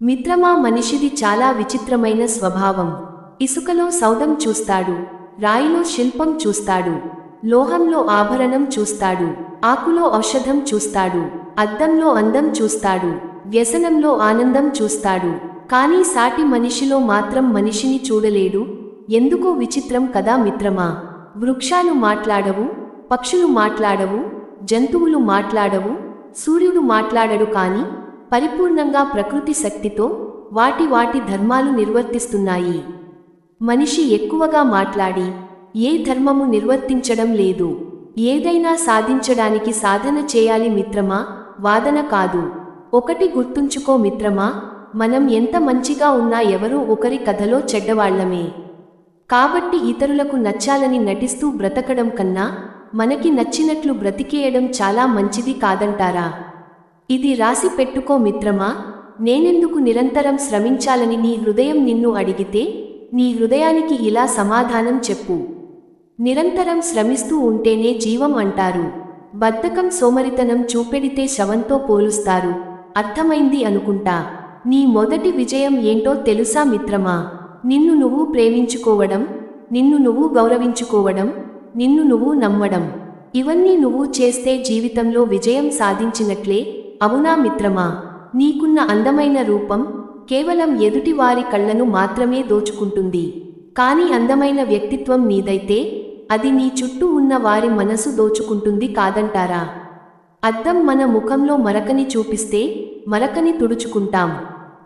మిత్రమా, మనిషిది చాలా విచిత్రమైన స్వభావం. ఇసుకలో సౌధం చూస్తాడు, రాయిలో శిల్పం చూస్తాడు, లోహంలో ఆభరణం చూస్తాడు, ఆకులో ఔషధం చూస్తాడు, అద్దంలో అందం చూస్తాడు, వ్యసనంలో ఆనందం చూస్తాడు. కానీ సాటి మనిషిలో మాత్రం మనిషిని చూడలేడు. ఎందుకో విచిత్రం కదా మిత్రమా. వృక్షాలు మాట్లాడవు, పక్షులు మాట్లాడవు, జంతువులు మాట్లాడవు, సూర్యుడు మాట్లాడడు. కానీ పరిపూర్ణంగా ప్రకృతి శక్తితో వాటి ధర్మాలు నిర్వర్తిస్తున్నాయి. మనిషి ఎక్కువగా మాట్లాడి ఏ ధర్మము నిర్వర్తించడం లేదు. ఏదైనా సాధించడానికి సాధన చేయాలి మిత్రమా, వాదన కాదు. ఒకటి గుర్తుంచుకో మిత్రమా, మనం ఎంత మంచిగా ఉన్నా ఎవరో ఒకరి కథలో చెడ్డవాళ్లమే. కాబట్టి ఇతరులకు నచ్చాలని నటిస్తూ బ్రతకడం కన్నా మనకి నచ్చినట్లు బ్రతికేయడం చాలా మంచిది కాదంటారా? ఇది రాసి పెట్టుకో మిత్రమా. నేనెందుకు నిరంతరం శ్రమించాలని నీ హృదయం నిన్ను అడిగితే నీ హృదయానికి ఇలా సమాధానం చెప్పు. నిరంతరం శ్రమిస్తూ ఉంటేనే జీవం అంటారు. బద్ధకం, సోమరితనం చూపెడితే శవంతో పోలుస్తారు. అర్థమైంది అనుకుంటా. నీ మొదటి విజయం ఏంటో తెలుసా మిత్రమా? నిన్ను నువ్వు ప్రేమించుకోవడం, నిన్ను నువ్వు గౌరవించుకోవడం, నిన్ను నువ్వు నమ్మడం. ఇవన్నీ నువ్వు చేస్తే జీవితంలో విజయం సాధించినట్లే. అవునా మిత్రమా? నీకున్న అందమైన రూపం కేవలం ఎదుటివారి కళ్లను మాత్రమే దోచుకుంటుంది. కానీ అందమైన వ్యక్తిత్వం నీదైతే అది నీ చుట్టూ ఉన్న వారి మనసు దోచుకుంటుంది కాదంటారా? అద్దం మన ముఖంలో మరకని చూపిస్తే మరకని తుడుచుకుంటాం,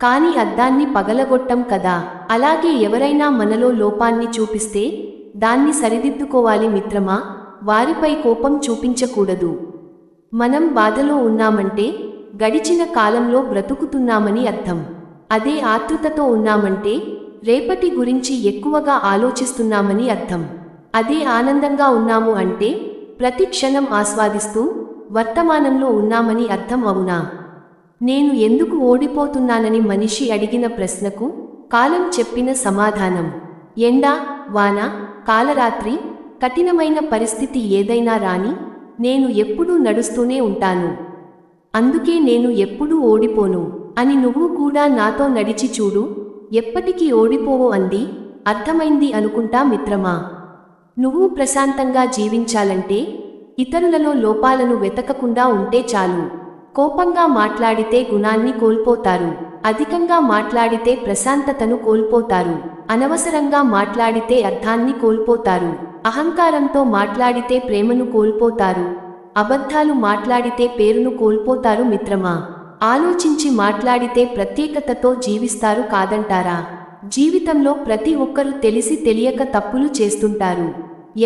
కానీ అద్దాన్ని పగలగొట్టం కదా. అలాగే ఎవరైనా మనలో లోపాన్ని చూపిస్తే దాన్ని సరిదిద్దుకోవాలి మిత్రమా. వారిపై కోపం చూపించకూడదు. మనం బాధలో ఉన్నామంటే గడిచిన కాలంలో బ్రతుకుతున్నామని అర్థం. అదే ఆతృతతో ఉన్నామంటే రేపటి గురించి ఎక్కువగా ఆలోచిస్తున్నామని అర్థం. అదే ఆనందంగా ఉన్నాము అంటే ప్రతి క్షణం ఆస్వాదిస్తూ వర్తమానంలో ఉన్నామని అర్థం. అవునా? నేను ఎందుకు ఓడిపోతున్నానని మనిషి అడిగిన ప్రశ్నకు కాలం చెప్పిన సమాధానం: ఎండ, వాన, కాలరాత్రి, కఠినమైన పరిస్థితి ఏదైనా రాని నేను ఎప్పుడూ నడుస్తూనే ఉంటాను. అందుకే నేను ఎప్పుడూ ఓడిపోను అని నువ్వు కూడా నాతో నడిచి చూడు, ఎప్పటికీ ఓడిపోవు అంది. అర్థమైంది అనుకుంటా మిత్రమా. నువ్వు ప్రశాంతంగా జీవించాలంటే ఇతరులలో లోపాలను వెతకకుండా ఉంటే చాలు. కోపంగా మాట్లాడితే గుణాన్ని కోల్పోతారు, అధికంగా మాట్లాడితే ప్రశాంతతను కోల్పోతారు, అనవసరంగా మాట్లాడితే అర్థాన్ని కోల్పోతారు, అహంకారంతో మాట్లాడితే ప్రేమను కోల్పోతారు, అబద్ధాలు మాట్లాడితే పేరును కోల్పోతారు మిత్రమా. ఆలోచించి మాట్లాడితే ప్రత్యేకతతో జీవిస్తారు కాదంటారా? జీవితంలో ప్రతి ఒక్కరూ తెలిసి తెలియక తప్పులు చేస్తుంటారు.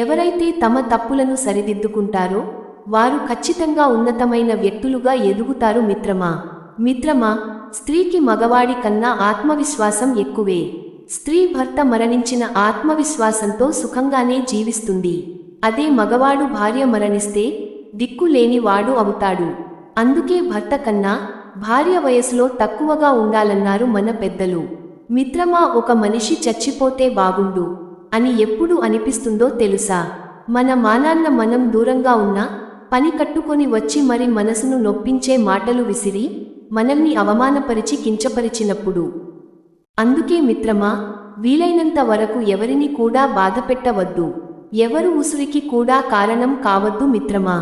ఎవరైతే తమ తప్పులను సరిదిద్దుకుంటారో వారు ఖచ్చితంగా ఉన్నతమైన వ్యక్తులుగా ఎదుగుతారు మిత్రమా. మిత్రమా, స్త్రీకి మగవాడి కన్నా ఆత్మవిశ్వాసం ఎక్కువే. స్త్రీ భర్త మరణించిన ఆత్మవిశ్వాసంతో సుఖంగానే జీవిస్తుంది. అదే మగవాడు భార్య మరణిస్తే దిక్కులేని వాడు అవుతాడు. అందుకే భర్త కన్నా భార్య వయసులో తక్కువగా ఉండాలన్నారు మన పెద్దలు. మిత్రమా, ఒక మనిషి చచ్చిపోతే బాగుండు అని ఎప్పుడు అనిపిస్తుందో తెలుసా? మన మానాన్న మనం దూరంగా ఉన్నా పని కట్టుకొని వచ్చి మరి మనసును నొప్పించే మాటలు విసిరి మనల్ని అవమానపరిచి కించపరిచినప్పుడు. అందుకే మిత్రమా, వీలైనంత వరకు ఎవరిని కూడా బాధపెట్టవద్దు. ఎవరు ఉసురికి కూడా కారణం కావద్దు మిత్రమా.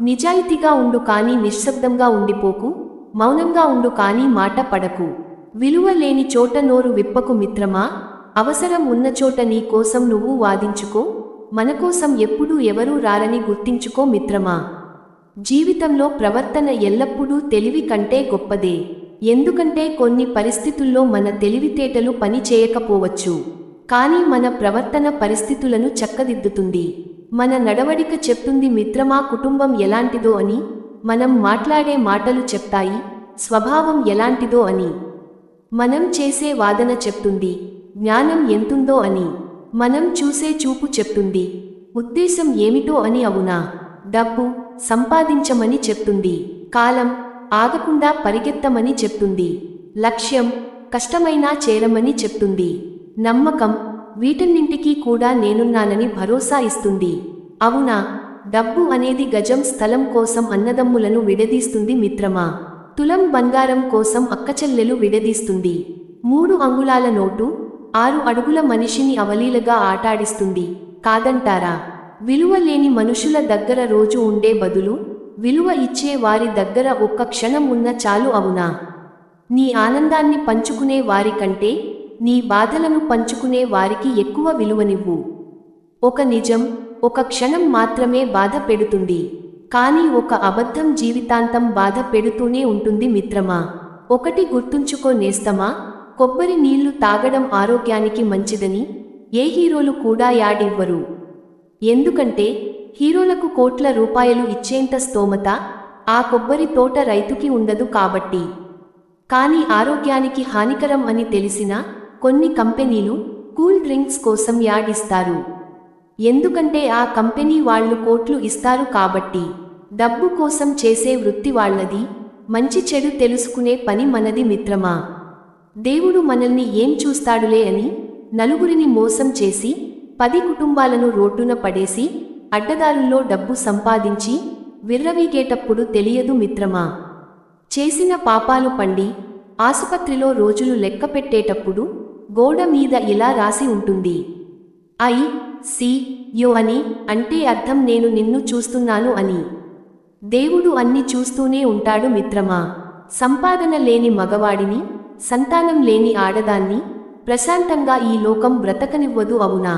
నిజాయితీగా ఉండు కానీ నిశ్శబ్దంగా ఉండిపోకు. మౌనంగా ఉండు కానీ మాట పడకు. విలువ లేని చోట నోరు విప్పకు మిత్రమా. అవసరం ఉన్న చోట నీ కోసం నువ్వు వాదించుకో. మనకోసం ఎప్పుడూ ఎవరూ రారని గుర్తించుకో మిత్రమా. జీవితంలో ప్రవర్తన ఎల్లప్పుడూ తెలివి కంటే గొప్పదే. ఎందుకంటే కొన్ని పరిస్థితుల్లో మన తెలివితేటలు పని చేయకపోవచ్చు, కానీ మన ప్రవర్తన పరిస్థితులను చక్కదిద్దుతుంది. మన నడవడిక చెప్తుంది మిత్రమా కుటుంబం ఎలాంటిదో అని. మనం మాట్లాడే మాటలు చెప్తాయి స్వభావం ఎలాంటిదో అని. మనం చేసే వాదన చెప్తుంది జ్ఞానం ఎంతుందో అని. మనం చూసే చూపు చెప్తుంది ఉద్దేశం ఏమిటో అని. అవునా? డబ్బు సంపాదించమని చెప్తుంది, కాలం ఆగకుండా పరిగెత్తమని చెప్తుంది, లక్ష్యం కష్టమైనా చేరమని చెప్తుంది, నమ్మకం వీటన్నింటికీ కూడా నేనున్నానని భరోసా ఇస్తుంది. అవునా? డబ్బు అనేది గజం స్థలం కోసం అన్నదమ్ములను విడదీస్తుంది మిత్రమా. తులం బంగారం కోసం అక్కచెల్లెలు విడదీస్తుంది. 3 అంగుళాల నోటు 6 అడుగుల మనిషిని అవలీలగా ఆటాడిస్తుంది. కాదంటారా? విలువ లేని మనుషుల దగ్గర రోజు ఉండే బదులు విలువ ఇచ్చే వారి దగ్గర ఒక్క క్షణం ఉన్న చాలు, అవునా? నీ ఆనందాన్ని పంచుకునే వారికంటే నీ బాధలను పంచుకునే వారికి ఎక్కువ విలువనివ్వు. ఒక నిజం ఒక క్షణం మాత్రమే బాధ పెడుతుంది, కానీ ఒక అబద్ధం జీవితాంతం బాధ పెడుతూనే ఉంటుంది మిత్రమా. ఒకటి గుర్తుంచుకో నేస్తమా, కొబ్బరి నీళ్లు తాగడం ఆరోగ్యానికి మంచిదని ఏ హీరోలు కూడా యాడివ్వరు. ఎందుకంటే హీరోలకు కోట్ల రూపాయలు ఇచ్చేంత స్తోమత ఆ కొబ్బరి తోట రైతుకి ఉండదు కాబట్టి. కానీ ఆరోగ్యానికి హానికరం అని తెలిసినా కొన్ని కంపెనీలు కూల్ డ్రింక్స్ కోసం యాడ్ ఇస్తారు. ఎందుకంటే ఆ కంపెనీ వాళ్ళు కోట్లు ఇస్తారు కాబట్టి. డబ్బు కోసం చేసే వృత్తి వాళ్ళది, మంచి చెడు తెలుసుకునే పని మనది మిత్రమా. దేవుడు మనల్ని ఏం చూస్తాడులే అని నలుగురిని మోసం చేసి 10 కుటుంబాలను రోడ్డున పడేసి అడ్డదారుల్లో డబ్బు సంపాదించి విర్రవీగేటప్పుడు తెలియదు మిత్రమా. చేసిన పాపాలు పండి ఆసుపత్రిలో రోజులు లెక్కపెట్టేటప్పుడు గోడ మీద ఇలా రాసి ఉంటుంది, ICU అని. అంటే అర్థం నేను నిన్ను చూస్తున్నాను అని. దేవుడు అన్ని చూస్తూనే ఉంటాడు మిత్రమా. సంపాదన లేని మగవాడిని, సంతానం లేని ఆడదాన్ని ప్రశాంతంగా ఈ లోకం బ్రతకనివ్వదు, అవునా?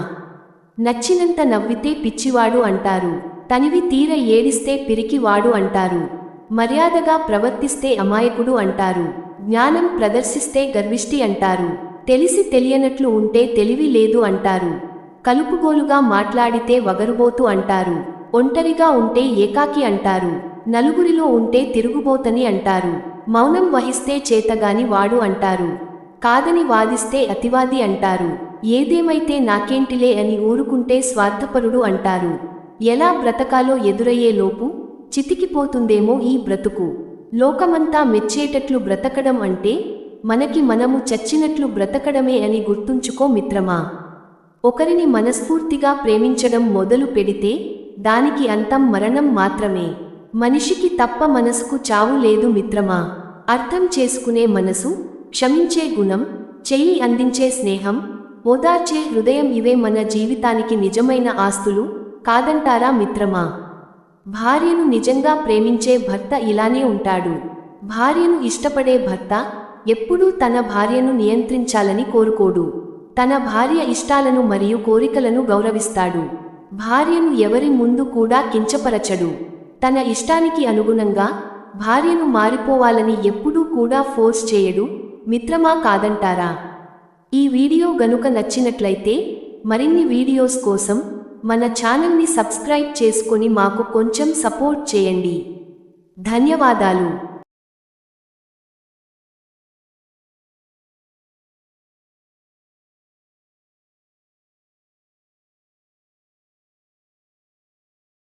నచ్చినంత నవ్వితే పిచ్చివాడు అంటారు, తనివి తీర ఏడిస్తే పిరికివాడు అంటారు, మర్యాదగా ప్రవర్తిస్తే అమాయకుడు అంటారు, జ్ఞానం ప్రదర్శిస్తే గర్విష్టి అంటారు, తెలిసి తెలియనట్లు ఉంటే తెలివి లేదు అంటారు, కలుపుగోలుగా మాట్లాడితే వగరుబోతు అంటారు, ఒంటరిగా ఉంటే ఏకాకి అంటారు, నలుగురిలో ఉంటే తిరుగుబోతని అంటారు, మౌనం వహిస్తే చేతగాని వాడు అంటారు, కాదని వాదిస్తే అతివాది అంటారు, ఏదేమైతే నాకేంటిలే అని ఊరుకుంటే స్వార్థపరుడు అంటారు. ఎలా బ్రతకాలో ఎదురయ్యే లోపు చితికిపోతుందేమో ఈ బ్రతుకు. లోకమంతా మెచ్చేటట్లు బ్రతకడం అంటే మనకి మనము చచ్చినట్లు బ్రతకడమే అని గుర్తుంచుకో మిత్రమా. ఒకరిని మనస్ఫూర్తిగా ప్రేమించడం మొదలు పెడితే దానికి అంతం మరణం మాత్రమే. మనిషికి తప్ప మనసుకు చావు లేదు మిత్రమా. అర్థం చేసుకునే మనసు, క్షమించే గుణం, చెయ్యి అందించే స్నేహం, ఓదార్చే హృదయం ఇవే మన జీవితానికి నిజమైన ఆస్తులు కాదంటారా మిత్రమా. భార్యను నిజంగా ప్రేమించే భర్త ఇలానే ఉంటాడు. భార్యను ఇష్టపడే భర్త ఎప్పుడూ తన భార్యను నియంత్రించాలని కోరుకోడు. తన భార్య ఇష్టాలను మరియు కోరికలను గౌరవిస్తాడు. భార్యను ఎవరి ముందు కూడా కించపరచడు. తన ఇష్టానికి అనుగుణంగా భార్యను మారిపోవాలని ఎప్పుడూ కూడా ఫోర్స్ చేయడు మిత్రమా, కాదంటారా. ఈ వీడియో గనుక నచ్చినట్లయితే మరిన్ని వీడియోస్ కోసం మన ఛానల్ని సబ్స్క్రైబ్ చేసుకొని మాకు కొంచెం సపోర్ట్ చేయండి. ధన్యవాదాలు.